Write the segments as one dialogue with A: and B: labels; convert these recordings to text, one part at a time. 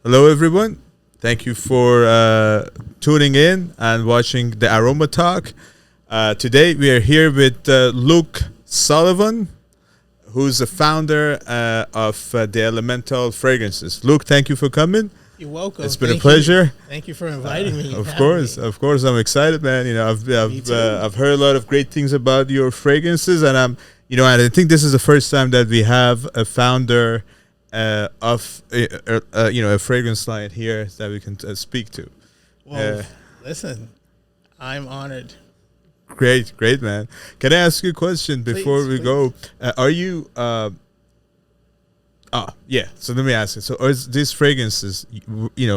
A: Hello, everyone. Thank you for tuning in and watching the Aroma Talk. Today, we are here with Luke Sullivan, who's the founder of the Elemental Fragrances. Luke, thank you for coming.
B: You're welcome.
A: It's been a pleasure.
B: Thank you for inviting me.
A: Of course. I'm excited, man. You know, I've heard a lot of great things about your fragrances, and and I think this is the first time that we have a founder of a fragrance line here that we can speak to.
B: Well, listen, I'm honored.
A: Great, man. Can I ask you a question before we go? Are you? So let me ask you. So are these fragrances,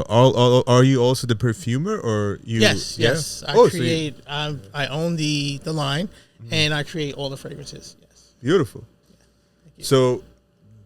A: all are you also the perfumer, or you?
B: Yes. I own the line, and I create all the fragrances. Yes.
A: Beautiful.
B: Yeah,
A: so,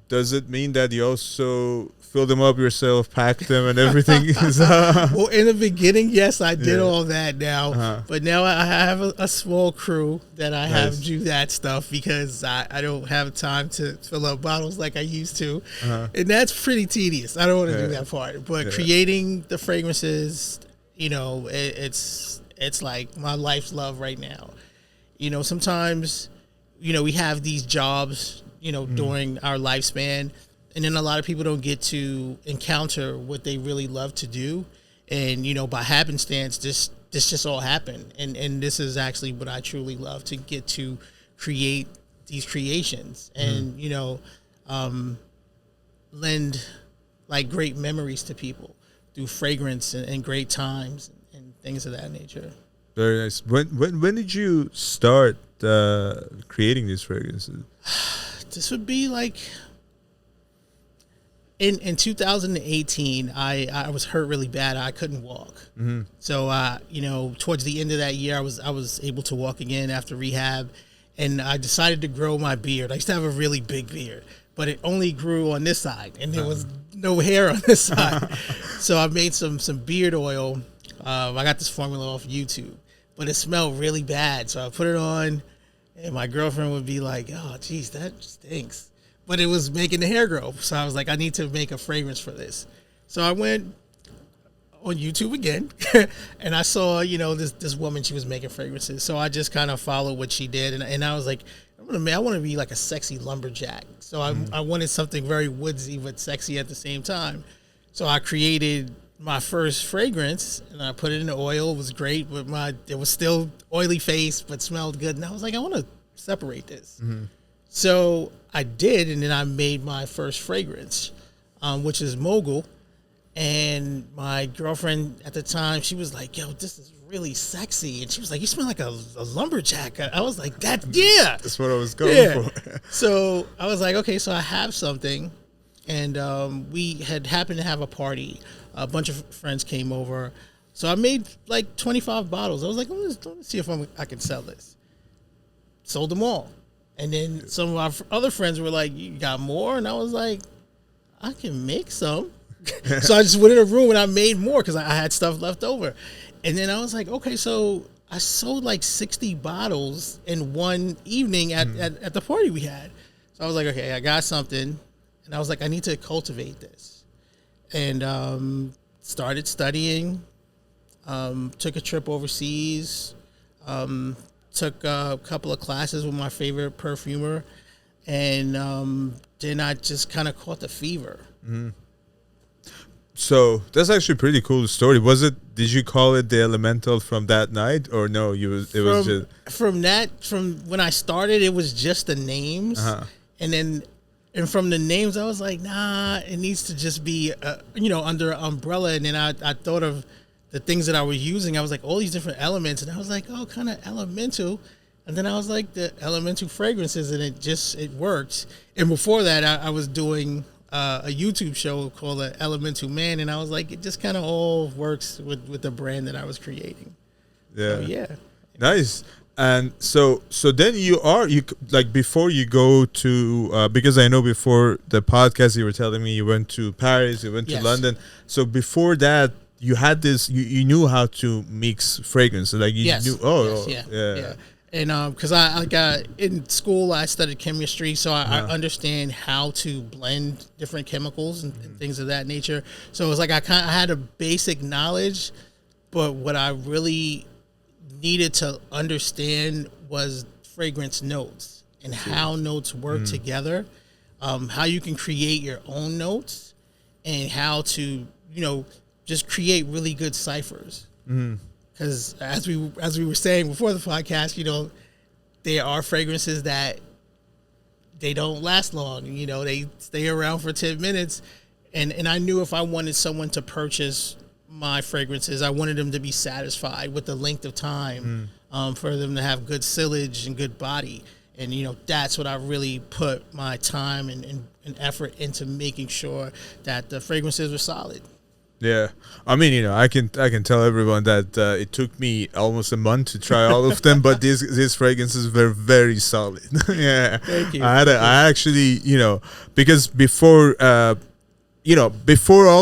A: does it mean that you also fill them up yourself, pack them, and everything?
B: Well, in the beginning, yes, I did all that now. But now I have a small crew that I have do that stuff because I don't have time to fill up bottles like I used to. And that's pretty tedious. I don't want to do that part. But creating the fragrances, it's like my life's love right now. Sometimes, we have these jobs, during our lifespan. And then a lot of people don't get to encounter what they really love to do. And, by happenstance, this just all happened. And this is actually what I truly love, to get to create these creations and, lend like great memories to people through fragrance and great times and things of that nature.
A: Very nice. When did you start creating these fragrances?
B: This would be like in 2018. I was hurt really bad. I couldn't walk. So towards the end of that year, I was able to walk again after rehab, and I decided to grow my beard. I used to have a really big beard, but it only grew on this side, and there was no hair on this side. So I made some beard oil. I got this formula off YouTube, but it smelled really bad. So I put it on, and my girlfriend would be like, "Oh, geez, that stinks." But it was making the hair grow. So I was like, I need to make a fragrance for this. So I went on YouTube again, and I saw, this woman, she was making fragrances. So I just kind of followed what she did. And I was like, I want to be like a sexy lumberjack. So I wanted something very woodsy but sexy at the same time. So I created my first fragrance, and I put it in the oil. It was great, but it was still oily face, but smelled good. And I was like, I want to separate this. So I did, and then I made my first fragrance, which is Mogul. And my girlfriend at the time, she was like, "Yo, this is really sexy." And she was like, "You smell like a lumberjack." I was like, yeah.
A: That's what I was going for.
B: So I was like, okay, so I have something. And we had happened to have a party. A bunch of friends came over. So I made like 25 bottles. I was like, let me see if I can sell this. Sold them all. And then some of our other friends were like, "You got more?" And I was like, "I can make some." So I just went in a room and I made more because I had stuff left over. And then I was like, okay, so I sold like 60 bottles in one evening at the party we had. So I was like, okay, I got something. And I was like, I need to cultivate this. And started studying, took a trip overseas, took a couple of classes with my favorite perfumer, and then I just kind of caught the fever.
A: So that's actually a pretty cool story. Did you call it the Elemental from that night, or no?
B: From when I started, it was just the names, and from the names, I was like, nah, it needs to just be under an umbrella. And then I thought of the things that I was using. I was like, all these different elements, and I was like, oh, kind of elemental. And then I was like, the elemental fragrances, and it worked. And before that, I was doing a YouTube show called The Elemental Man, and I was like, it just kind of all works with the brand that I was creating.
A: Yeah.
B: So, yeah.
A: Nice. And so then you before you go to because I know before the podcast you were telling me you went to Paris, you went to London. So before that, you had this, you knew how to mix fragrance. Like you knew.
B: Yeah. And because I got in school, I studied chemistry, so I understand how to blend different chemicals and things of that nature. So it was like I had a basic knowledge, but what I really needed to understand was fragrance notes and how notes work together, how you can create your own notes, and how to just create really good ciphers. Because as we were saying before the podcast, there are fragrances that they don't last long. They stay around for 10 minutes. And I knew if I wanted someone to purchase my fragrances, I wanted them to be satisfied with the length of time, for them to have good sillage and good body. And, that's what I really put my time and effort into, making sure that the fragrances were solid.
A: Yeah, I mean, I can tell everyone that it took me almost a month to try all of them, but these fragrances were very solid. Yeah,
B: thank you.
A: I actually, because before all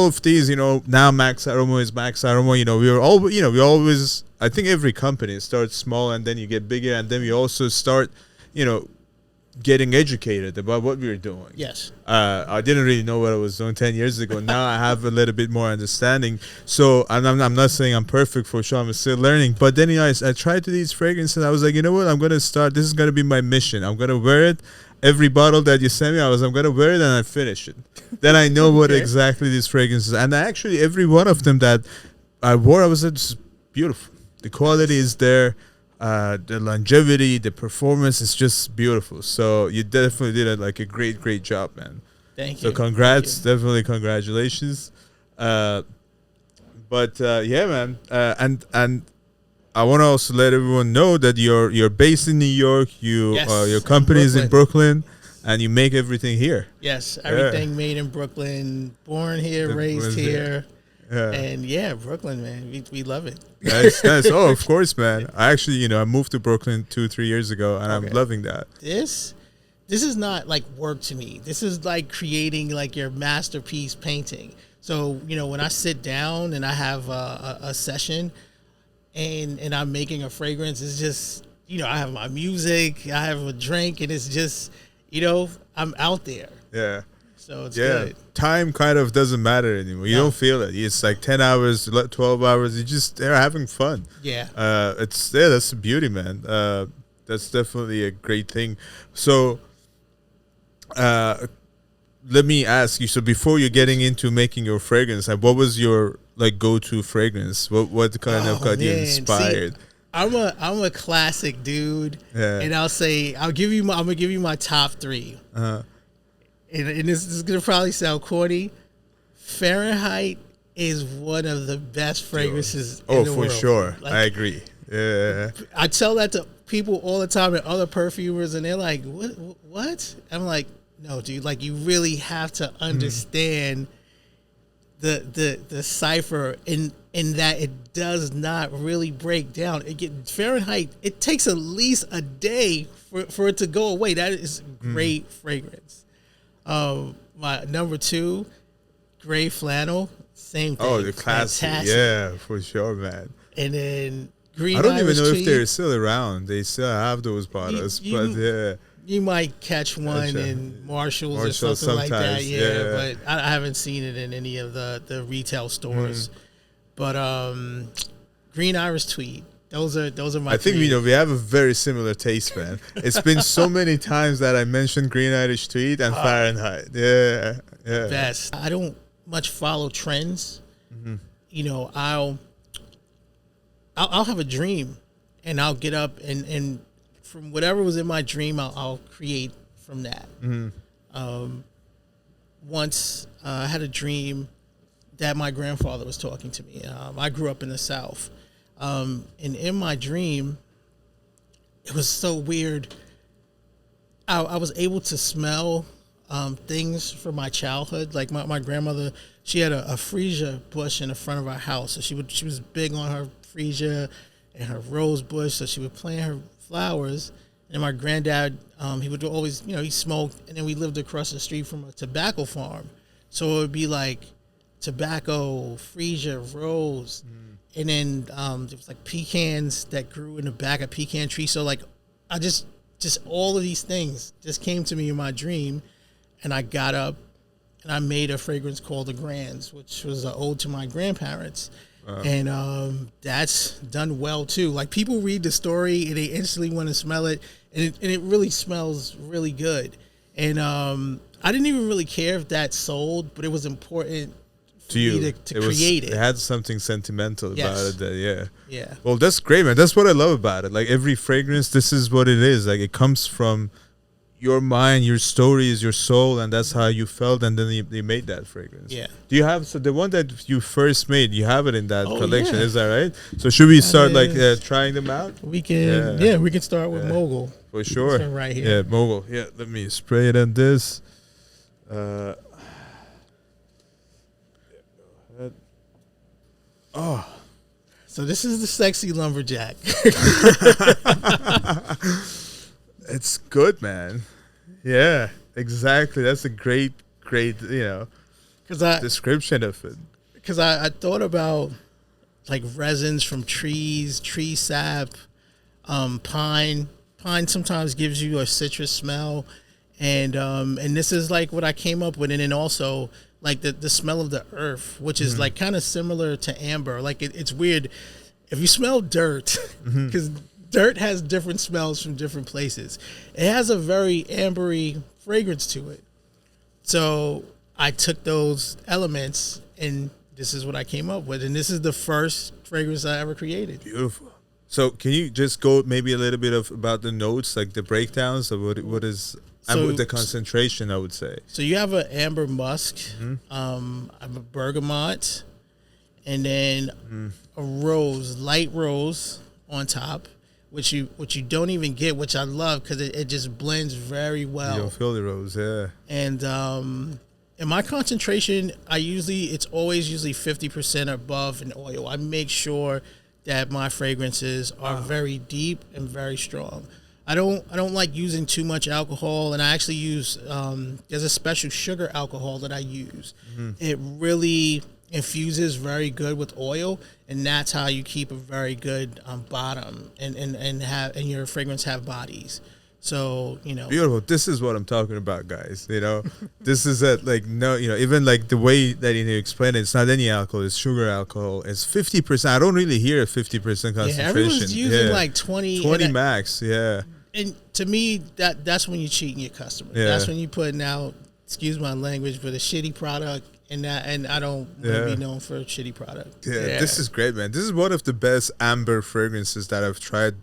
A: of these, now MaxAroma is MaxAroma. We always, I think every company starts small and then you get bigger, and then we also start, getting educated about what we were doing.
B: Yes.
A: I didn't really know what I was doing 10 years ago. Now I have a little bit more understanding. So I'm not saying I'm perfect, for sure. I'm still learning. But then I tried these fragrances. I was like, you know what? I'm going to start. This is going to be my mission. I'm going to wear it. Every bottle that you send me, I'm going to wear it and I finish it. Then I know what exactly these fragrances. And actually, every one of them that I wore, I was like, this is beautiful. The quality is there. The longevity, the performance is just beautiful. So you definitely did a great job, man.
B: Thank you.
A: So congrats, definitely congratulations. Yeah, man. And I want to also let everyone know that you're based in New York. Your company is in Brooklyn, and you make everything here.
B: Yes, everything made in Brooklyn. Born here, raised here.
A: Yeah.
B: And Brooklyn, man, we love it.
A: Nice. Oh, of course, man. I actually, I moved to Brooklyn 2-3 years ago, and I'm loving that.
B: This is not like work to me. This is like creating like your masterpiece painting. So, when I sit down and I have a session and I'm making a fragrance, it's just, I have my music, I have a drink, and it's just, I'm out there.
A: Yeah.
B: So it's good.
A: Time kind of doesn't matter anymore. You don't feel it. It's like 10 hours, 12 hours. They're having fun.
B: Yeah.
A: That's the beauty, man. That's definitely a great thing. So, let me ask you. So before you're getting into making your fragrance, what was your go-to fragrance? What kind of got you inspired?
B: See, I'm a classic dude.
A: Yeah.
B: And I'm gonna give you my top 3. And this is going to probably sound corny. Fahrenheit is one of the best fragrances in the world. Oh, for sure.
A: I agree. Yeah.
B: I tell that to people all the time and other perfumers, and they're like, what? I'm like, no, dude, you really have to understand the cipher in that it does not really break down. Fahrenheit, it takes at least a day for it to go away. That is great fragrance. My number 2, gray flannel, same thing.
A: Oh, the classic. Fantastic. Yeah, for sure, man.
B: And then green.
A: I don't even know if they're still around. They still have those bottles, but yeah.
B: You might catch one in Marshalls or something like that. Yeah, but I haven't seen it in any of the retail stores. But green iris tweed. Those are my.
A: I think we have a very similar taste, man. It's been so many times that I mentioned green Irish tweed and Fahrenheit. Yeah.
B: Best. I don't much follow trends. I'll have a dream, and I'll get up and from whatever was in my dream, I'll create from that. Once I had a dream that my grandfather was talking to me. I grew up in the South. And in my dream, it was so weird. I was able to smell things from my childhood. Like my grandmother, she had a freesia bush in the front of our house. So she was big on her freesia and her rose bush. So she would plant her flowers. And my granddad, he would always, he smoked. And then we lived across the street from a tobacco farm. So it would be like tobacco, freesia, rose. And then there was pecans that grew in the back of pecan trees. So I just all of these things just came to me in my dream, and I got up and I made a fragrance called the Grands, which was an ode to my grandparents. And that's done well too. Like, people read the story and they instantly want to smell it, and it really smells really good. And I didn't even really care if that sold, but it was important
A: to you
B: to create it.
A: It had something sentimental about it.
B: Yeah.
A: Well, that's great, man. That's what I love about it. Like, every fragrance, this is what it is. Like, it comes from your mind, your story is your soul, and that's how you felt, and then you made that fragrance.
B: Yeah.
A: Do you have the one that you first made? You have it in that collection,
B: yeah.
A: is that right? So should we start trying them out?
B: We can. We can start with Mogul.
A: For sure.
B: Right here.
A: Yeah, Mogul. Yeah, let me spray it on this.
B: So this is the Sexy Lumberjack.
A: It's good, man. Yeah, exactly. That's a great, description of it.
B: Because I thought about like resins from trees, tree sap, pine. Pine sometimes gives you a citrus smell, and this is like what I came up with, and then also like the smell of the earth, which is like kind of similar to amber. Like, it's weird if you smell dirt, because dirt has different smells from different places. It has a very ambery fragrance to it. So I took those elements, and this is what I came up with. And this is the first fragrance I ever created.
A: Beautiful. So can you just go maybe a little bit about the notes, like the breakdowns of what is the concentration, I would say.
B: So you have an amber musk, I have a bergamot, and then a rose, light rose on top, which you don't even get, which I love because it just blends very well.
A: You don't feel the rose, yeah.
B: And in my concentration, it's always usually 50% above in oil. I make sure that my fragrances are very deep and very strong. I don't like using too much alcohol, and I actually use there's a special sugar alcohol that I use. It really infuses very good with oil, and that's how you keep a very good bottom and your fragrance have bodies. So,
A: beautiful. This is what I'm talking about, guys. This is even like the way that you explain it, it's not any alcohol, it's sugar alcohol. It's 50%. I don't really hear a 50% concentration.
B: Yeah, everyone's using like 20
A: max, yeah.
B: And to me, that's when you're cheating your customer.
A: Yeah.
B: That's when you're putting out, excuse my language, but a shitty product, and I don't want to be known for a shitty product.
A: Yeah, this is great, man. This is one of the best amber fragrances that I've tried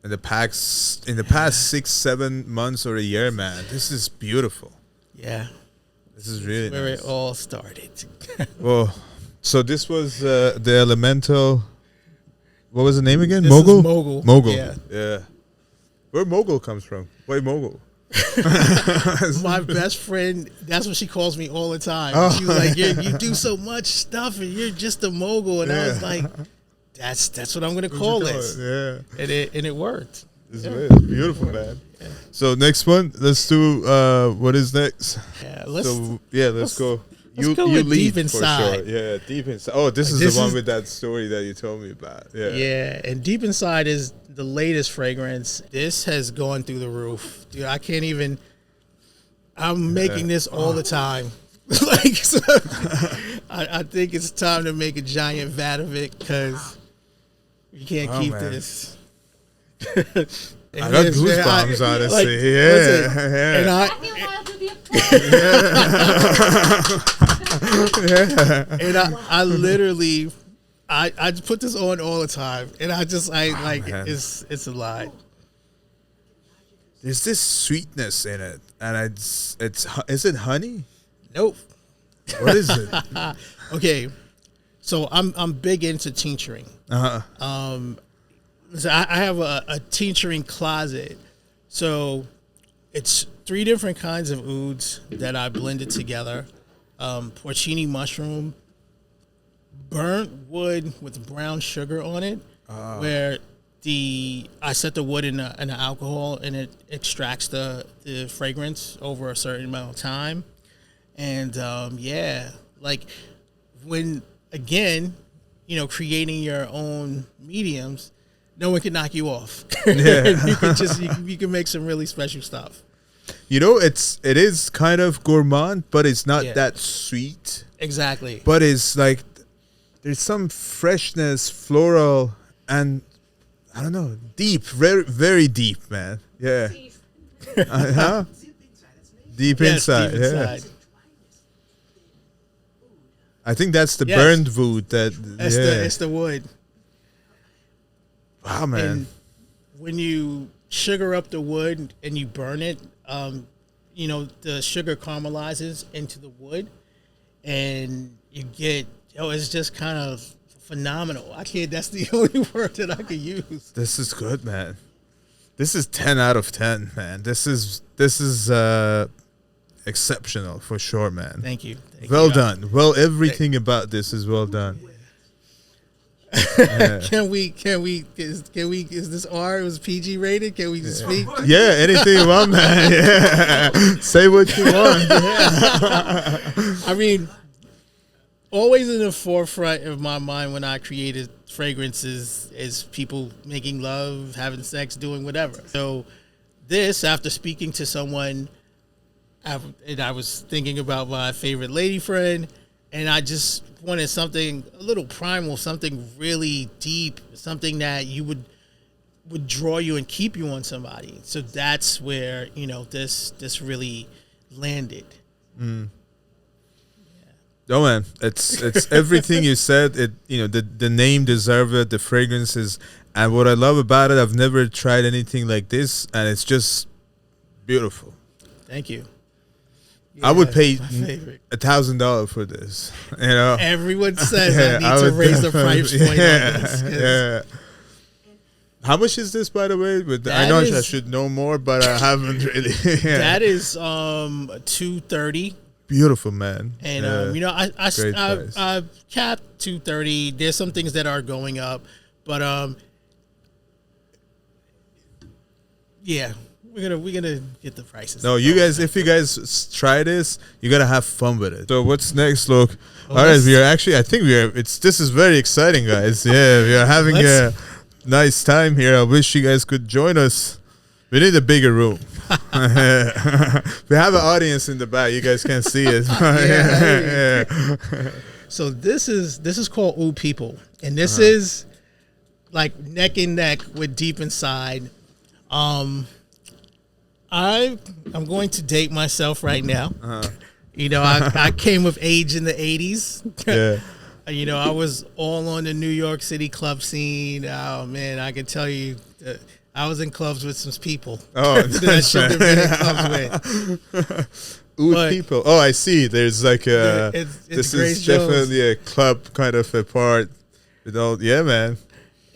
A: in the past 6-7 months or a year, man. This is beautiful.
B: Yeah.
A: This is really
B: where
A: nice.
B: It all started.
A: Well, so this was the elemental. What was the name again?
B: This
A: Mogul?
B: is Mogul.
A: Mogul.
B: Yeah.
A: Where Mogul comes from? Why Mogul?
B: My best friend, that's what she calls me all the time.
A: Oh.
B: She was like, you do so much stuff and you're just a mogul. And I was like, that's what I'm going to call this.
A: Yeah.
B: And it worked.
A: It's beautiful, man. Yeah. So next one, let's do what is next?
B: Yeah,
A: let's go.
B: Let's go with Deep Inside.
A: For sure. Yeah, Deep Inside. Oh, this is the one with that story that you told me about. Yeah.
B: Yeah, and Deep Inside is the latest fragrance. This has gone through the roof. Dude, I can't even. I'm making this all the time. I think it's time to make a giant vat of it because you can't keep this.
A: I got goosebumps, honestly.
B: And
C: I feel wild to be a
B: And I literally, I put this on all the time, and it's a lot.
A: There's this sweetness in it, and is it honey?
B: Nope.
A: What is it?
B: Okay, so I'm big into tincturing. So I have a tincturing closet. So it's 3 different kinds of ouds that I blended together. Porcini mushroom, burnt wood with brown sugar on it, where I set the wood in an alcohol and it extracts the fragrance over a certain amount of time. And like when, again, creating your own mediums, no one can knock you off.
A: Yeah.
B: you can make some really special stuff.
A: You know, it is kind of gourmand, but it's not that sweet.
B: Exactly.
A: But it's like there's some freshness, floral, and I don't know, deep, very, very deep, man. Yeah. Huh? Deep inside.
B: Deep inside.
A: Yeah. I think that's the burned wood.
B: It's the wood.
A: Wow, man.
B: And when you sugar up the wood and you burn it, you know, the sugar caramelizes into the wood, and you get, it's just kind of phenomenal. That's the only word that I could use.
A: This is good, man. This is 10 out of 10, man. This is exceptional for sure, man.
B: Thank you.
A: Well done. Well, everything about this is well done. Yeah.
B: Can we is this R? Was PG rated? Can we speak?
A: Yeah, anything you want, man. Yeah. Say what you want. Yeah.
B: I mean, always in the forefront of my mind when I created fragrances is people making love, having sex, doing whatever. So this, after speaking to someone, and I was thinking about my favorite lady friend, and I just wanted something a little primal, something really deep, something that you would draw you and keep you on somebody. So that's where, you know, this really landed.
A: Mm. Oh man, it's everything you said. It, you know, the name deserves it. The fragrances, and what I love about it, I've never tried anything like this, and it's just beautiful.
B: Thank you.
A: Yeah, I would pay $1,000 for this. You know,
B: everyone says I need to raise the price point on this.
A: Yeah. How much is this, by the way? I know I should know more, but I haven't really. Yeah.
B: That is $230.
A: Beautiful, man.
B: And you know, I capped $230. There's some things that are going up, but yeah. We're gonna get the prices.
A: No, you guys, if you guys try this, you gotta have fun with it. So what's next, Luke? All right, we are actually. I think this is very exciting, guys. Yeah, we are having a nice time here. I wish you guys could join us. We need a bigger room. We have an audience in the back. You guys can't see it.
B: Yeah. So this is called Oud People, and this is like neck and neck with Deep Inside. I'm going to date myself right now. You know, I came of age in the 80s.
A: Yeah.
B: You know, I was all on the New York City club scene. Oh, man, I can tell you I was in clubs with some people.
A: Oh,
B: that I shouldn't have been in clubs with.
A: Oud People. Oh, I see. There's like this is definitely a club kind of a part. With all, yeah, man.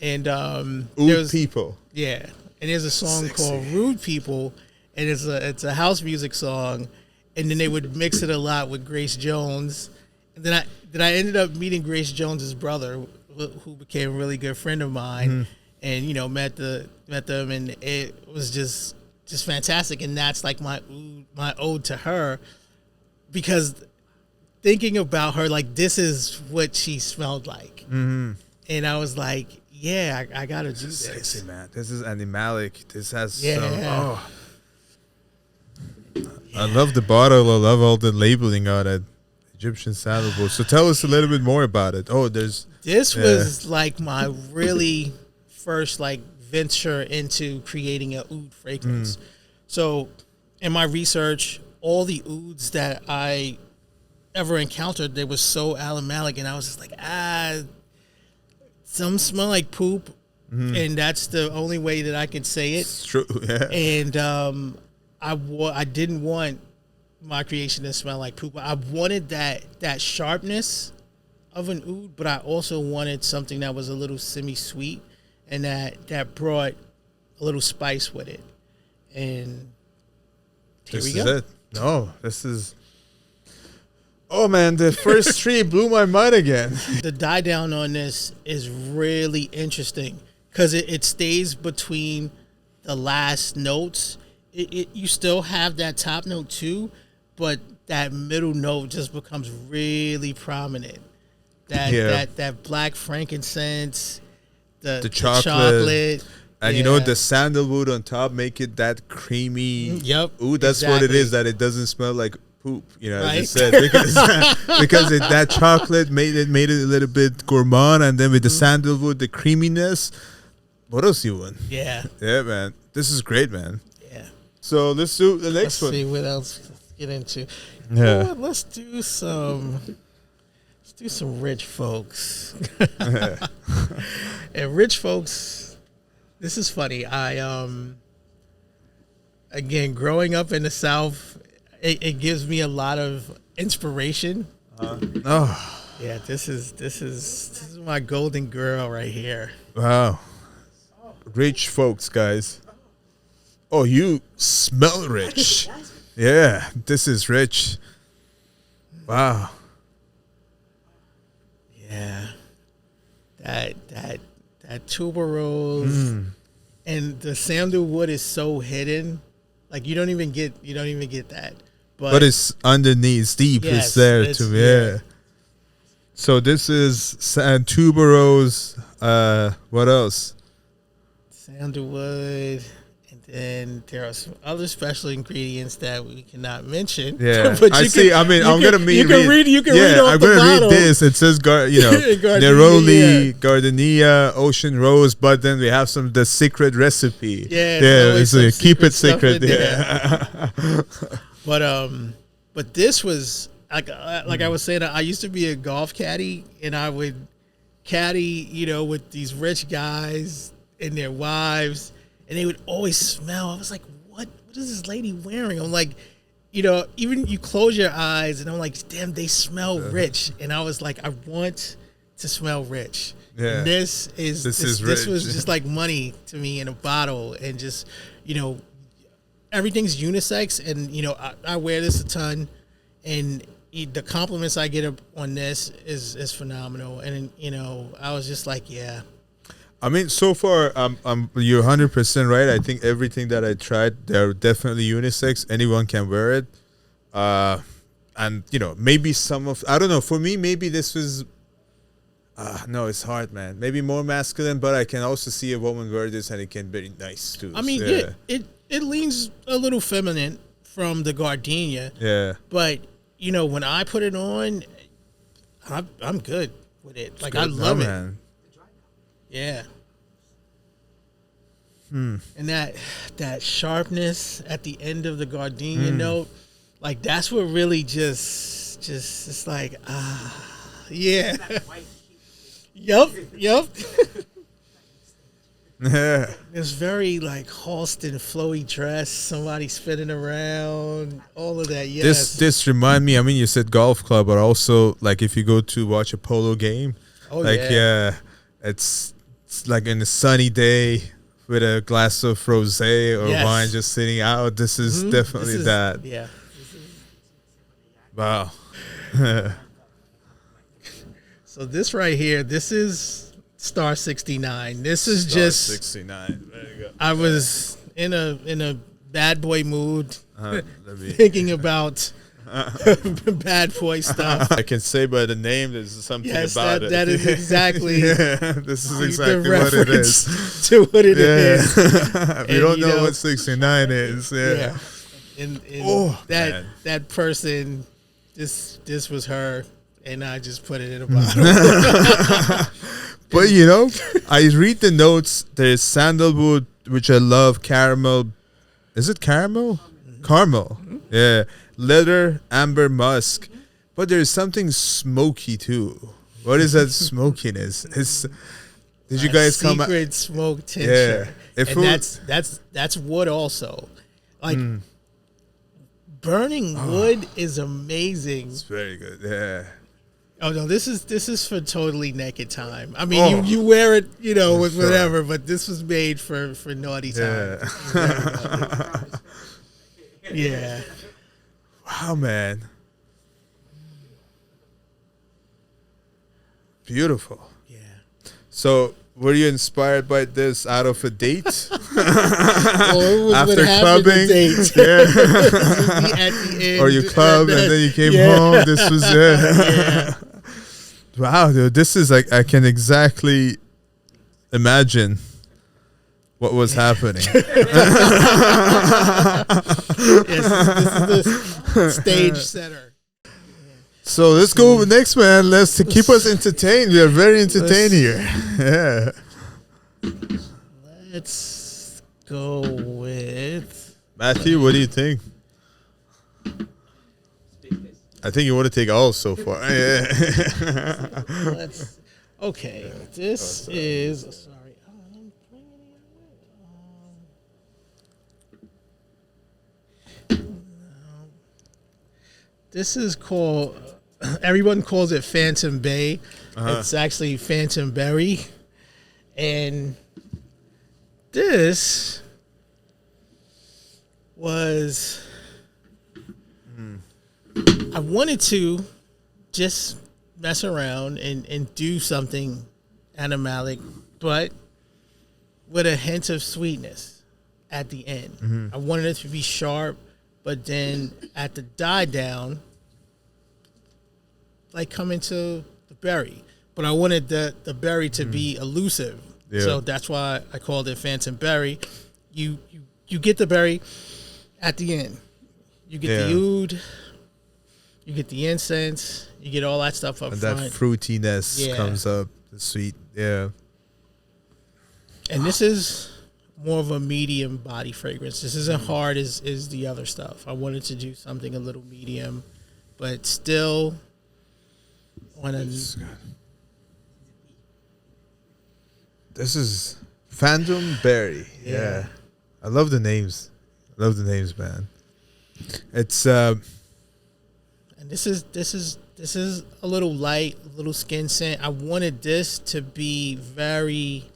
B: And
A: Oud People.
B: Yeah. And there's a song called Rude People. And it's a house music song, and then they would mix it a lot with Grace Jones, and then I ended up meeting Grace Jones's brother, who became a really good friend of mine, and you know met them, and it was just fantastic, and that's like my ode to her, because thinking about her, like, this is what she smelled like, and I was like, yeah, I gotta do this.
A: Sexy, man. This is animalic. This has I love the bottle. I love all the labeling on it. Egyptian sandalwood. So tell us a little bit more about it. Oh, this was
B: like my really first like venture into creating a oud fragrance. So in my research, all the ouds that I ever encountered, they were so animalic, and I was just like, some smell like poop, and that's the only way that I can say it.
A: It's true, yeah.
B: And I didn't want my creation to smell like poop. I wanted that sharpness of an oud, but I also wanted something that was a little semi-sweet and that brought a little spice with it. And here we go.
A: This is it. No, this is... Oh, man, the first tree blew my mind again.
B: The die down on this is really interesting because it stays between the last notes. You still have that top note too, but that middle note just becomes really prominent. That black frankincense, the
A: chocolate.
B: chocolate.
A: And you know, the sandalwood on top make it that creamy.
B: Yep.
A: Ooh, that's what it is, that it doesn't smell like poop, you know,
B: right?
A: as you said. Because that chocolate made it a little bit gourmand, and then with the sandalwood, the creaminess. What else you want?
B: Yeah.
A: Yeah, man. This is great, man.
B: Yeah.
A: So let's do the next one.
B: Let's see what else to get into.
A: Yeah.
B: You know what? Let's do some rich folks. And rich folks, this is funny. I again, growing up in the South, it gives me a lot of inspiration.
A: Oh.
B: Yeah, this is my golden girl right here.
A: Wow. Rich folks, guys. Oh, you smell rich. Yeah, this is rich. Wow.
B: Yeah. That tuberose and the sandalwood is so hidden. Like you don't even get that.
A: But it's underneath, deep.
B: Yes,
A: it's there
B: it's,
A: too. Yeah. So this is tuberose. What else?
B: Sandalwood, and then there are some other special ingredients that we cannot mention.
A: Yeah,
B: But
A: I
B: you
A: see.
B: can-
A: I mean,
B: you
A: I'm
B: can-
A: gonna read.
B: You can read. You can read off
A: I'm
B: the
A: gonna
B: bottle.
A: read this. It says,
B: Gardenia,
A: neroli,
B: yeah.
A: gardenia, ocean rose. But then we have the secret recipe.
B: Yeah,
A: It's
B: always
A: like,
B: some
A: keep it
B: stuff
A: secret.
B: in
A: Yeah.
B: But this was like I was saying. I used to be a golf caddy, and I would caddy, with these rich guys and their wives, and they would always smell. I was like, what is this lady wearing? I'm like, even you close your eyes, and I'm like, damn, they smell rich. And I was like, I want to smell rich.
A: Yeah.
B: And this
A: rich.
B: was just like money to me in a bottle, and just everything's unisex, and I wear this a ton, and the compliments I get on this is phenomenal. And I was just like, yeah.
A: I mean, so far, you're 100% right. I think everything that I tried, they're definitely unisex. Anyone can wear it. And, maybe I don't know. For me, maybe this was, no, it's hard, man. Maybe more masculine, but I can also see a woman wear this and it can be nice, too.
B: I mean,
A: yeah.
B: it leans a little feminine from the gardenia.
A: Yeah.
B: But, when I put it on, I'm good with it. Like, I
A: Good.
B: love it.
A: Man.
B: Yeah. And that sharpness at the end of the gardenia note, like that's what really just it's like, yeah. Yep.
A: Yeah.
B: It's very like Halston flowy dress, somebody spinning around, all of that. Yes.
A: This remind me, I mean, you said golf club, but also like if you go to watch a polo game, it's like in a sunny day with a glass of rosé or wine just sitting out. This is definitely that.
B: Yeah.
A: Wow.
B: So this right here, this is Star 69. This is just
A: 69. There you go.
B: I was in a bad boy mood,
A: Let me-
B: thinking about bad boy stuff.
A: I can say by the name, there's something
B: Yes,
A: about it.
B: that is exactly
A: this is
B: the
A: exactly what it is.
B: reference to what it is.
A: We don't know what 69 is.
B: Yeah. And
A: man.
B: that person, this was her, and I just put it in a bottle.
A: But I read the notes. There's sandalwood, which I love. Caramel. Is it caramel? Caramel. Yeah. Leather, amber, musk. But there's something smoky too. What is that smokiness? Did you guys come?
B: Secret smoke tincture.
A: Yeah.
B: And that's wood also. Like burning wood is amazing.
A: It's very good. Yeah.
B: Oh no, this is for totally naked time. I mean, you wear it, with whatever, but this was made for naughty time.
A: Yeah.
B: Yeah.
A: Wow, man. Beautiful.
B: Yeah.
A: So, were you inspired by this out of a date?
B: Well, it was
A: After
B: what happened
A: clubbing?
B: at date.
A: Yeah.
B: At the end.
A: Or you clubbed and then you came home. This was
B: Yeah.
A: Wow, dude. This is like, I can exactly imagine what was happening.
B: Yes, this is the stage setter.
A: So let's go next, man. Let's keep us entertained. We are very entertained here. Yeah.
B: Let's go with
A: Matthew, what do you think? I think you want to take all so far. Yeah.
B: Okay, this is sorry. I'm bringing it away. This is called. Everyone calls it Fantome Baie. It's actually Fantome Baie, and this was. I wanted to just mess around and do something animalic, but with a hint of sweetness at the end. I wanted it to be sharp, but then at the die down, like come into the berry. But I wanted the berry to be elusive. Yeah. So that's why I called it Fantome Baie. You get the berry at the end. You get the oud. You get the incense. You get all that stuff up
A: and
B: front.
A: That fruitiness comes up. The sweet, yeah.
B: And this is more of a medium body fragrance. This isn't hard as the other stuff. I wanted to do something a little medium, but still on a...
A: This is Fantome Baie. Yeah. I love the names. Man. It's...
B: And this is a little light, a little skin scent. I wanted this to be very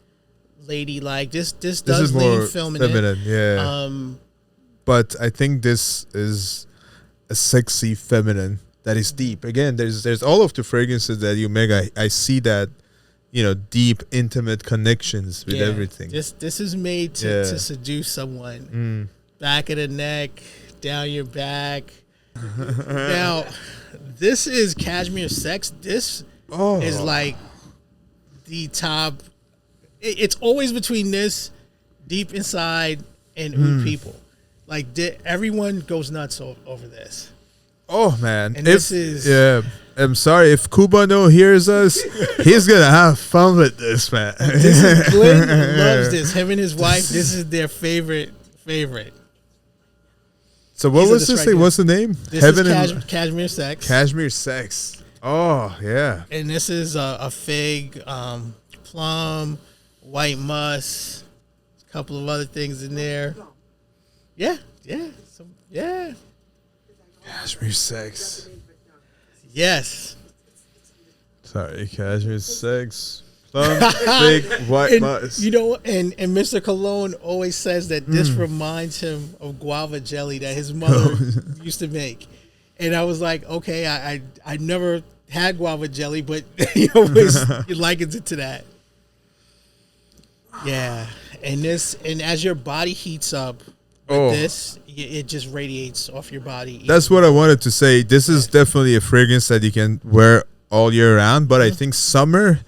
B: ladylike. This does lean feminine.
A: Yeah. But I think this is a sexy feminine that is deep. Again, there's all of the fragrances that you make. I see that, deep, intimate connections with everything.
B: This is made to seduce someone. Back of the neck, down your back. Now, this is Cashmere Sex. This is like the top. It's always between this, Deep Inside, and Oud People. Like everyone goes nuts over this.
A: Oh man!
B: And this is
A: I'm sorry if Cubano hears us. He's gonna have fun with this, man.
B: Glenn loves this. Him and his wife. This is their favorite.
A: So what was this thing? What's the name?
B: This is Cashmere Sex.
A: Cashmere Sex. Oh, yeah.
B: And this is a fig, plum, white musk, a couple of other things in there. Yeah.
A: Cashmere Sex.
B: Yes.
A: Sorry, Cashmere Sex. Plum, fig, white musk.
B: And Mr. Cologne always says that this reminds him of guava jelly that his mother used to make. And I was like, okay, I never had guava jelly, but he always likens it to that. Yeah. And as your body heats up with this, it just radiates off your body.
A: That's what I wanted to say. This is definitely a fragrance that you can wear all year round, but I think summer...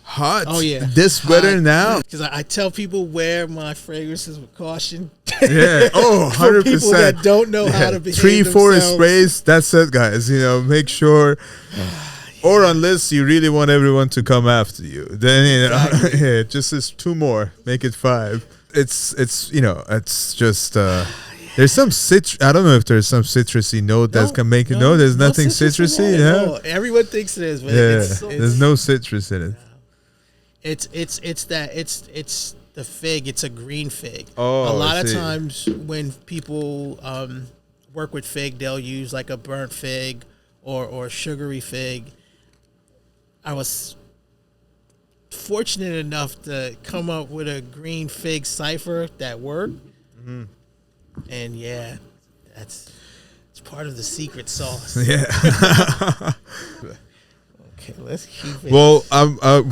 A: Hot.
B: Oh yeah,
A: this weather now.
B: Because I tell people wear my fragrances with caution.
A: Yeah. Oh, 100%.
B: For people that don't know how to behave
A: 3-4 sprays. That's it, guys. Make sure. Or unless you really want everyone to come after you, then exactly. Just as 2 more, make it 5. It's it's just. There's some I don't know if there's some citrusy note that's gonna make it. No, there's nothing citrusy. Yeah.
B: Everyone thinks it is, but
A: there's no citrus in it.
B: It's the fig. It's a green fig.
A: Oh,
B: a lot of times when people work with fig, they'll use like a burnt fig or sugary fig. I was fortunate enough to come up with a green fig cipher that worked, and it's part of the secret sauce.
A: Yeah.
B: Okay, let's keep it.
A: Well,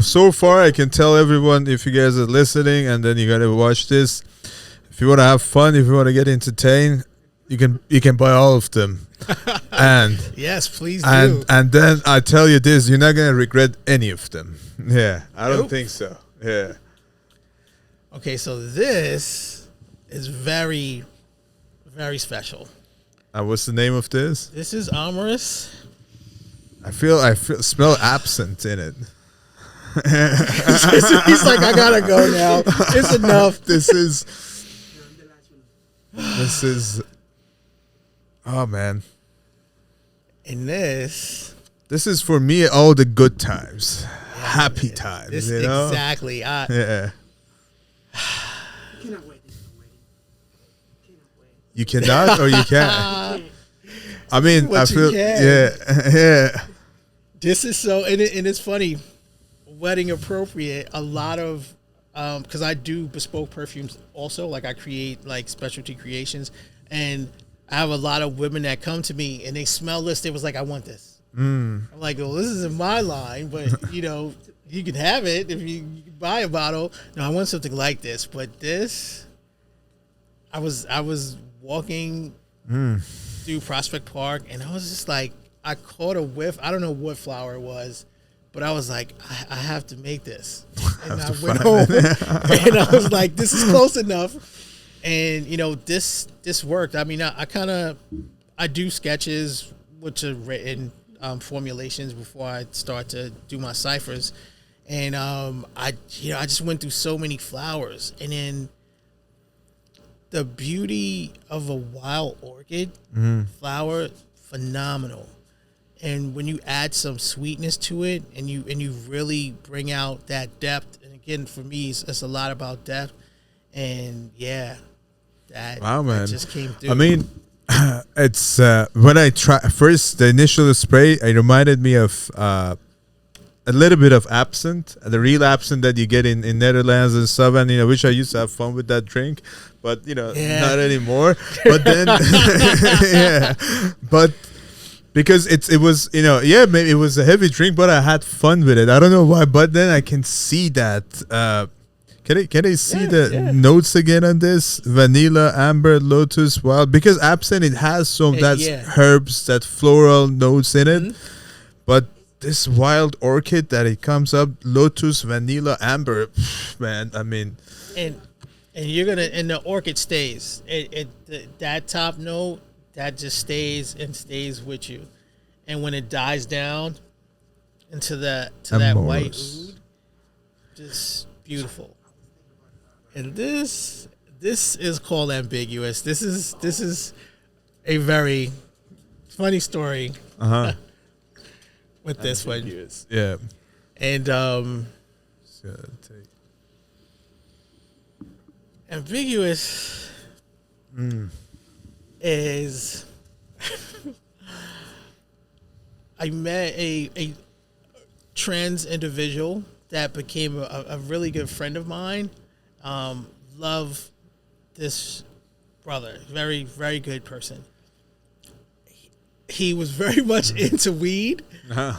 A: so far I can tell everyone, if you guys are listening and then you gotta watch this, if you want to have fun, if you want to get entertained, you can buy all of them. And
B: yes, please do.
A: And then I tell you this, you're not gonna regret any of them. Yeah, I don't think so. Yeah.
B: Okay, so this is very, very special.
A: What's the name of this?
B: This is Amorous.
A: I smell absinthe in it.
B: He's like, I gotta go now. It's enough.
A: This is. Oh man.
B: And this
A: is for me all the good times, happy times.
B: This,
A: you know
B: exactly.
A: Yeah.
C: Cannot wait.
A: You cannot, or you can. I mean,
B: What
A: I
B: you
A: feel.
B: can.
A: Yeah.
B: This is so, and it's funny, wedding appropriate. A lot of, because I do bespoke perfumes also. Like I create like specialty creations, and I have a lot of women that come to me and they smell this. They was like, I want this. I'm like, well, this isn't my line, but you know, you can have it if you can buy a bottle. No, I want something like this. But this, I was walking through Prospect Park, and I was just like, I caught a whiff. I don't know what flower it was, but I was like, I have to make this. And I went home, and I was like, this is close enough. And you know, this worked. I mean, I do sketches, which are written formulations before I start to do my ciphers, and I just went through so many flowers, and then the beauty of a wild orchid flower, phenomenal. And when you add some sweetness to it, and you really bring out that depth, and again, for me, it's a lot about depth, and yeah.
A: Wow, man.
B: That just came through.
A: I mean, it's when I try first the initial spray, it reminded me of a little bit of absinthe, the real absinthe that you get in Netherlands and stuff. And which I used to have fun with that drink, but not anymore. But then, yeah, but because it was maybe it was a heavy drink, but I had fun with it. I don't know why, but then I can see that. Can I see the notes again on this? Vanilla, amber, lotus, wild. Because absinthe, it has some herbs, that floral notes in it. But this wild orchid that it comes up, lotus, vanilla, amber, man. I mean,
B: and the orchid stays. That top note that just stays with you, and when it dies down into that white oud, just beautiful. And this is called Ambiguous. This is a very funny story with this
A: Ambiguous.
B: one.
A: Yeah.
B: And Ambiguous is I met a trans individual that became a really good friend of mine. Love this brother. Very, very good person. He was very much into weed.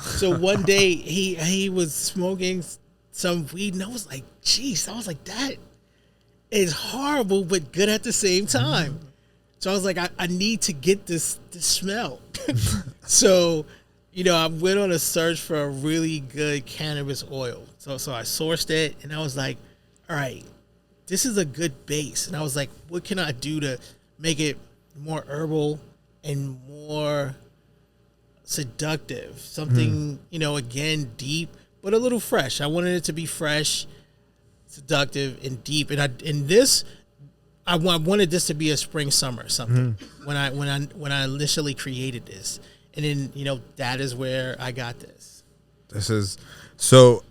B: So one day he was smoking some weed, and I was like, geez, that is horrible but good at the same time. So I was like, I need to get this smell. So, I went on a search for a really good cannabis oil. So I sourced it, and I was like, all right, this is a good base. And I was like, what can I do to make it more herbal and more seductive? Something, again, deep, but a little fresh. I wanted it to be fresh, seductive, and deep. And I wanted this to be a spring summer something when I initially created this. And then, that is where I got this.
A: This is so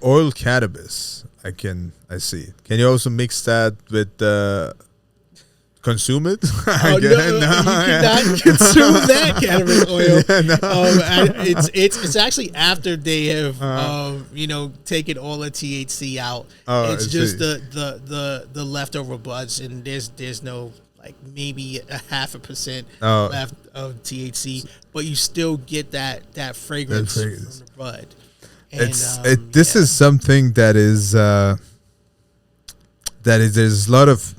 A: oil cannabis. I see. Can you also mix that with consume it?
B: Oh, no, you cannot consume that cannabis oil. It's actually after they have taken all the THC out. It's just the leftover buds, and there's no maybe a 0.5% left of THC, but you still get that fragrance from the bud. And,
A: this is something that is there's a lot of,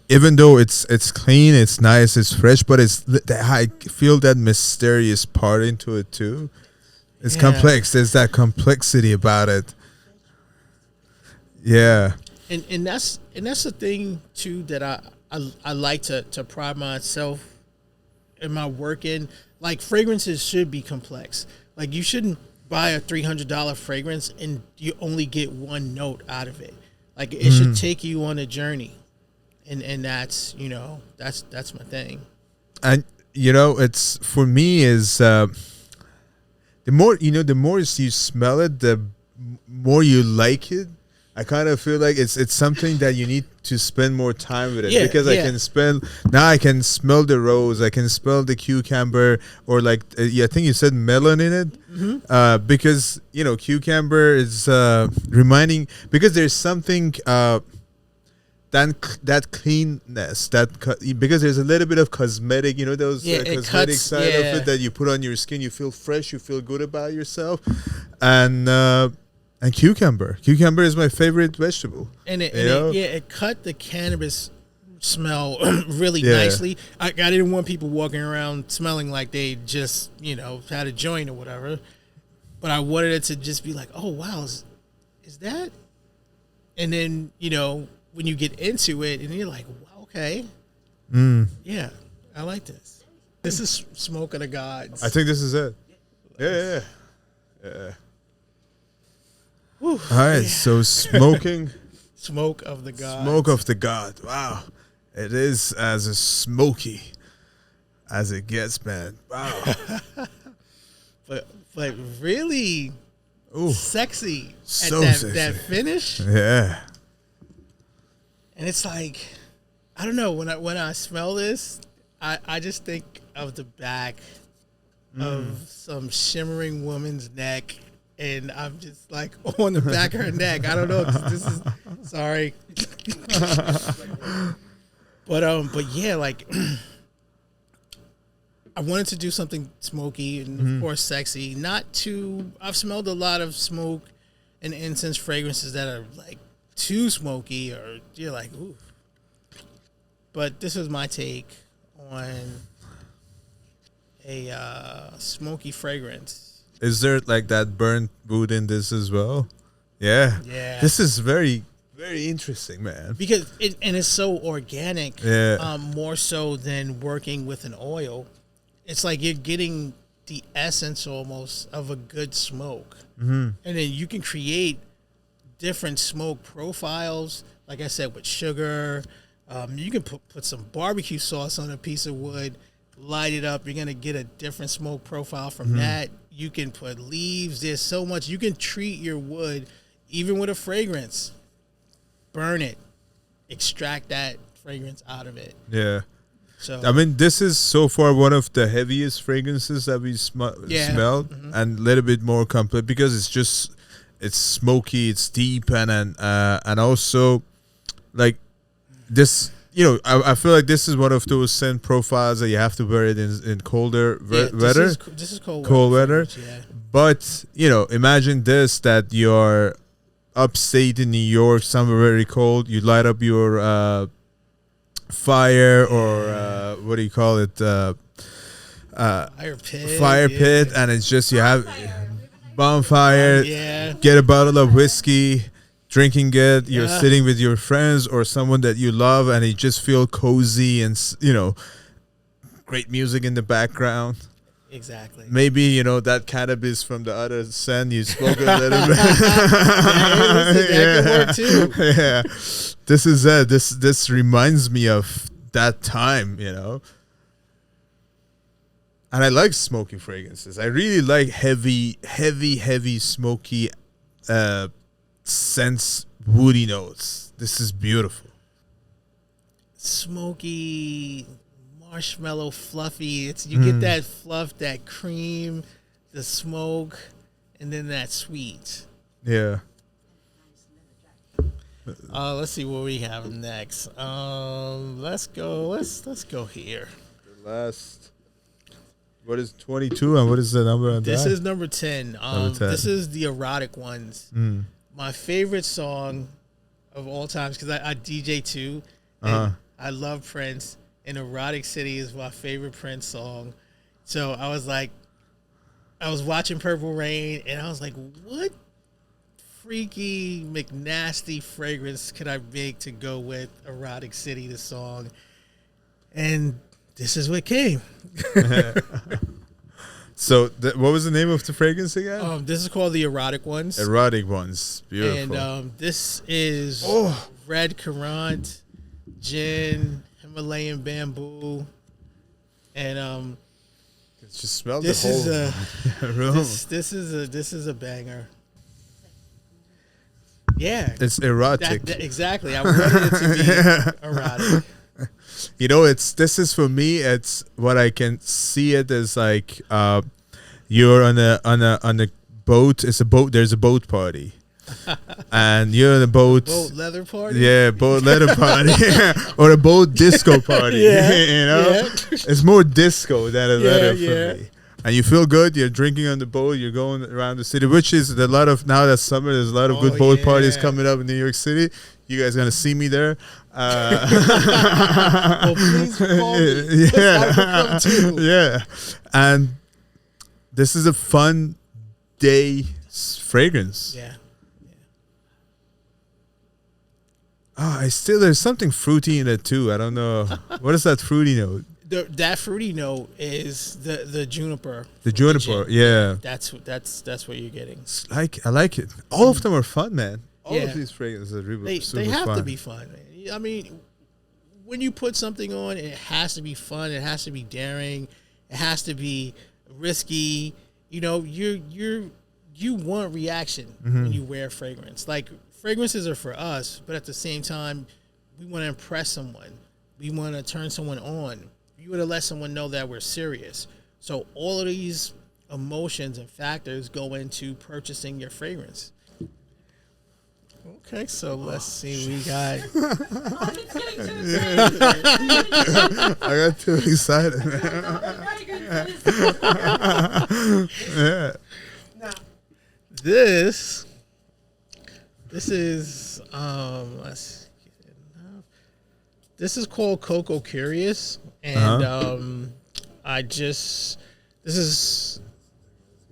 A: even though it's clean, it's nice, it's fresh, but I feel that mysterious part into it too. It's complex. There's that complexity about it. Yeah.
B: and that's the thing too that I like to pride myself in my work in. Like, fragrances should be complex. Like, you shouldn't buy a $300 fragrance and you only get one note out of it. Like, it should take you on a journey, and that's, you know, that's my thing.
A: And you know, it's for me is the more, you know, the more you smell it, the more you like it. I kind of feel like it's something that you need to spend more time with it, because I can smell the rose, I can smell the cucumber, or like I think you said melon in it, because you know cucumber is reminding, because there's something that cleanness, because there's a little bit of cosmetic, you know, those cosmetic side of it that you put on your skin, you feel fresh, you feel good about yourself, and cucumber is my favorite vegetable,
B: and it cut the cannabis smell really nicely. I didn't want people walking around smelling like they just, you know, had a joint or whatever, but I wanted it to just be like, oh wow, is that? And then, you know, when you get into it and you're like, wow, okay, yeah, I like this. This is Smoke of the Gods.
A: I think this is it. Yeah. Whew. All right, so smoking.
B: Smoke of the God.
A: Smoke of the God. Wow. It is as smoky as it gets, man. Wow.
B: but really sexy
A: so
B: at
A: sexy.
B: That finish.
A: Yeah.
B: And it's like, I don't know, when I smell this, I just think of the back of some shimmering woman's neck. And I'm just like on the back of her neck. I don't know. This is sorry, but yeah, like I wanted to do something smoky and of course sexy. Not too. I've smelled a lot of smoke and incense fragrances that are like too smoky, or you're like, ooh. But this was my take on a smoky fragrance.
A: Is there like that burnt wood in this as well? Yeah. This is very, very interesting, man.
B: Because it's so organic.
A: Yeah.
B: More so than working with an oil. It's like you're getting the essence almost of a good smoke. And then you can create different smoke profiles. Like I said, with sugar. You can put some barbecue sauce on a piece of wood, light it up. You're going to get a different smoke profile from that. You can put leaves. There's so much. You can treat your wood, even with a fragrance. Burn it. Extract that fragrance out of it.
A: Yeah.
B: So
A: I mean, this is so far one of the heaviest fragrances that we smelled, and a little bit more complete, because it's smoky, it's deep, and also like this. You know, I feel like this is one of those scent profiles that you have to wear it in colder weather.
B: This is
A: cold weather.
B: Yeah.
A: But, you know, imagine this, that you're upstate in New York, somewhere very cold. You light up your fire, or what do you call it? Fire pit. And it's just, you have bonfire. Get a bottle of whiskey. Drinking it, you're sitting with your friends or someone that you love, and you just feel cozy, and you know, great music in the background.
B: Exactly.
A: Maybe, you know, that cannabis from the other scent you spoke a little bit.
B: That could work too.
A: Yeah, this is it. This reminds me of that time, you know. And I like smoky fragrances. I really like heavy, smoky scents, woody notes. This is beautiful.
B: Smoky, marshmallow, fluffy. You get that fluff, that cream, the smoke, and then that sweet.
A: Yeah.
B: Let's see what we have next. Let's go here.
A: The last. What is 22 and what is the number on
B: this?
A: This
B: is number 10. This is the Erotic Ones. My favorite song of all times, because I DJ too. And I love Prince, and Erotic City is my favorite Prince song. So I was watching Purple Rain, and I was like, what freaky McNasty fragrance could I make to go with Erotic City, the song? And this is what came.
A: So, what was the name of the fragrance again?
B: This is called the Erotic Ones.
A: Erotic Ones. Beautiful.
B: And this is red currant, gin, Himalayan bamboo, and
A: just smell
B: this
A: the whole
B: is
A: room.
B: This is a banger. Yeah,
A: It's erotic.
B: Exactly. I wanted it to be erotic.
A: You know, this is for me. It's what I can see it as like you're on a boat. It's a boat. There's a boat party, and you're on a boat.
B: Boat leather party.
A: Yeah, boat leather party, or a boat disco party.
B: Yeah,
A: you know, it's more disco than a leather for me. And you feel good. You're drinking on the boat. You're going around the city, which is a lot of now that summer. There's a lot of good boat parties coming up in New York City. You guys gonna see me there.
B: Well, please call me.
A: Yeah, yeah. And this is a fun day fragrance.
B: Yeah.
A: Oh, there's something fruity in it too. I don't know. What is that fruity note?
B: That fruity note is the juniper.
A: The juniper, yeah.
B: That's what you're getting.
A: I like it. All of them are fun, man. All of
B: Yeah.
A: these fragrances are really super
B: They have
A: fun.
B: to be fun, man. I mean, when you put something on, it has to be fun. It has to be daring. It has to be risky. You know, you want reaction when you wear fragrance. Like, fragrances are for us, but at the same time, we want to impress someone. We want to turn someone on. We want to let someone know that we're serious. So all of these emotions and factors go into purchasing your fragrance. Okay, so let's see. We got.
A: I got too excited. Yeah.
B: This is let's get it enough. This is called Coco Curious, and this is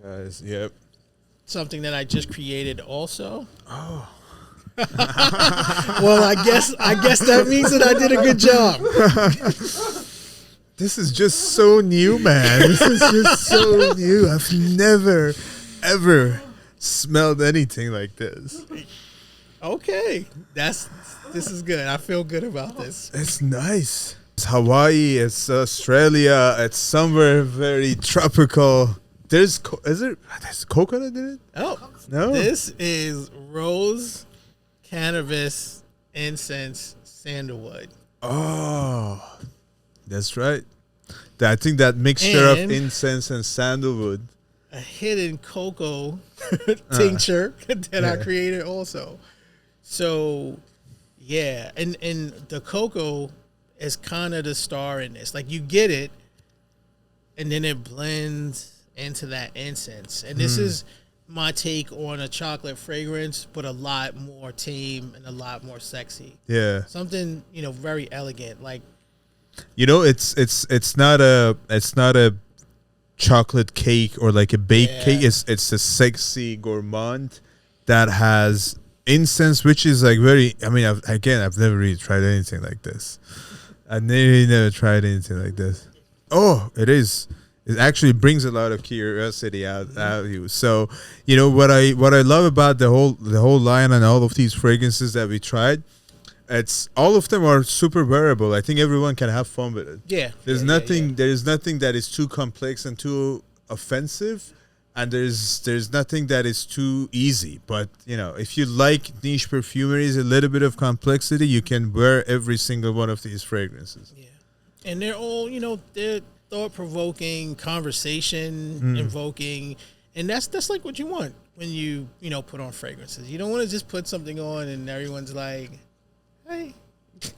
A: Guys, yep.
B: something that I just created also. Oh. Well, I guess that means that I did a good job.
A: This is just so new, man. This is just so new. I've never, ever smelled anything like this.
B: Okay, this is good. I feel good about this.
A: It's nice. It's Hawaii. It's Australia. It's somewhere very tropical. There's coconut in it?
B: Oh,
A: No.
B: This is rose, cannabis, incense, sandalwood.
A: Oh, that's right. I think that mixture of
B: And-
A: incense and sandalwood.
B: A hidden cocoa tincture that I created also. So, yeah, and the cocoa is kind of the star in this. Like, you get it, and then it blends into that incense. And this is my take on a chocolate fragrance, but a lot more tame and a lot more sexy.
A: Yeah.
B: Something, very elegant. Like,
A: You know, it's not a chocolate cake or like a baked cake. It's a sexy gourmand that has incense, which is like very. I mean, I've never really tried anything like this. I've never tried anything like this. Oh, it is. It actually brings a lot of curiosity out of you. So, what I love about the whole line and all of these fragrances that we tried. It's all of them are super wearable. I think everyone can have fun with it.
B: yeah.
A: There's
B: yeah,
A: nothing.
B: yeah.
A: There is nothing that is too complex and too offensive, and there's nothing that is too easy. But if you like niche perfumeries, a little bit of complexity, you can wear every single one of these fragrances.
B: Yeah. And they're all, they're thought-provoking, conversation invoking, and that's like what you want when you put on fragrances. You don't want to just put something on and everyone's like, hey,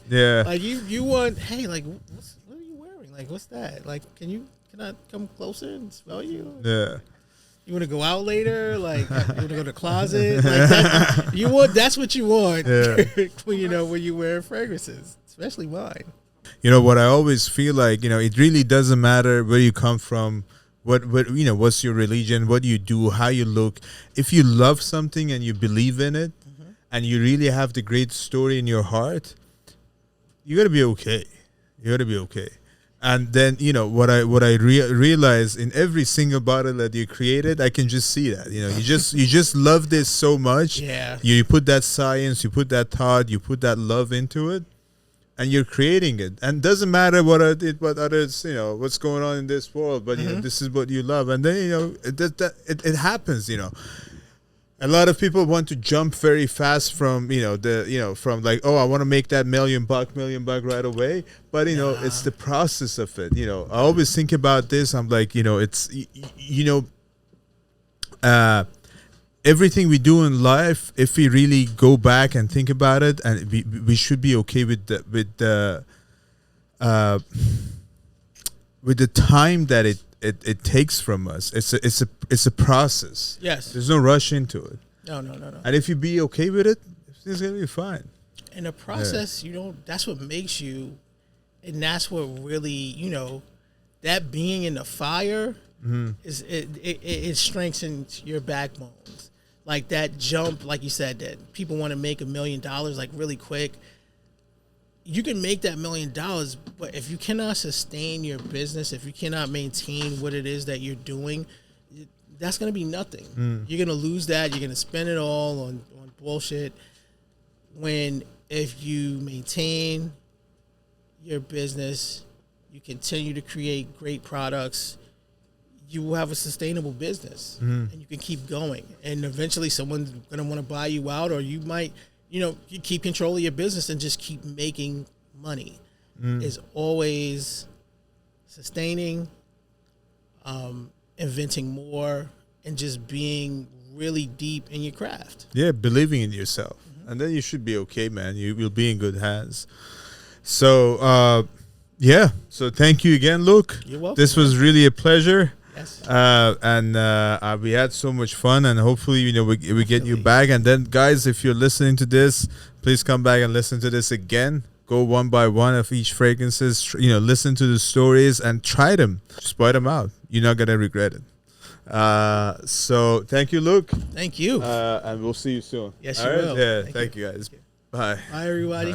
A: Yeah.
B: like you want, hey, like what are you wearing? Like, what's that? Like, can I come closer and smell you?
A: Yeah.
B: You want to go out later? Like, you want to go to the closet? Like that's what you want.
A: Yeah.
B: when you wear fragrances, especially mine.
A: What I always feel like, it really doesn't matter where you come from, what you know, what's your religion, what do you do, how you look. If you love something and you believe in it, and you really have the great story in your heart, you gotta be okay. You gotta be okay. And then, you know, what I realize in every single bottle that you created, I can just see that. You know, you just love this so much.
B: Yeah.
A: You put that science, you put that thought, you put that love into it, and you're creating it. And doesn't matter what others, you know, what's going on in this world, but you know, this is what you love. And then, you know, it happens. You know, a lot of people want to jump very fast from, you know, from like, oh, I want to make that million buck right away. But, you know, it's the process of it. You know, I always think about this. I'm like, you know, it's, you know, everything we do in life, if we really go back and think about it, and we should be okay with the time that it takes from us. It's a process.
B: Yes.
A: There's no rush into it.
B: No.
A: And if you be okay with it, it's gonna be fine.
B: And the process, you know, that's what makes you, and that's what really, you know, that being in the fire is it strengthens your backbones. Like that jump, like you said, that people want to make $1 million like really quick. You can make that $1 million, but if you cannot sustain your business, if you cannot maintain what it is that you're doing, that's going to be nothing. You're going to lose that. You're going to spend it all on bullshit. When if you maintain your business, you continue to create great products, you will have a sustainable business, and you can keep going. And eventually someone's going to want to buy you out, or you might, you know, you keep control of your business and just keep making money. Is always sustaining, inventing more, and just being really deep in your craft.
A: Yeah, believing in yourself. And then you should be okay, man. You'll be in good hands. So, yeah. So thank you again, Luke.
B: You're welcome.
A: This was really a pleasure.
B: Yes.
A: And we had so much fun, and hopefully, you know, we get you back. And then, guys, if you're listening to this, please come back and listen to this again. Go one by one of each fragrances, you know, listen to the stories and try them. Just buy them out. You're not going to regret it. So thank you, Luke.
B: Thank you.
A: And we'll see you soon.
B: Yes,
A: All
B: you
A: right?
B: will.
A: Yeah, thank you guys. Bye.
B: Bye, everybody.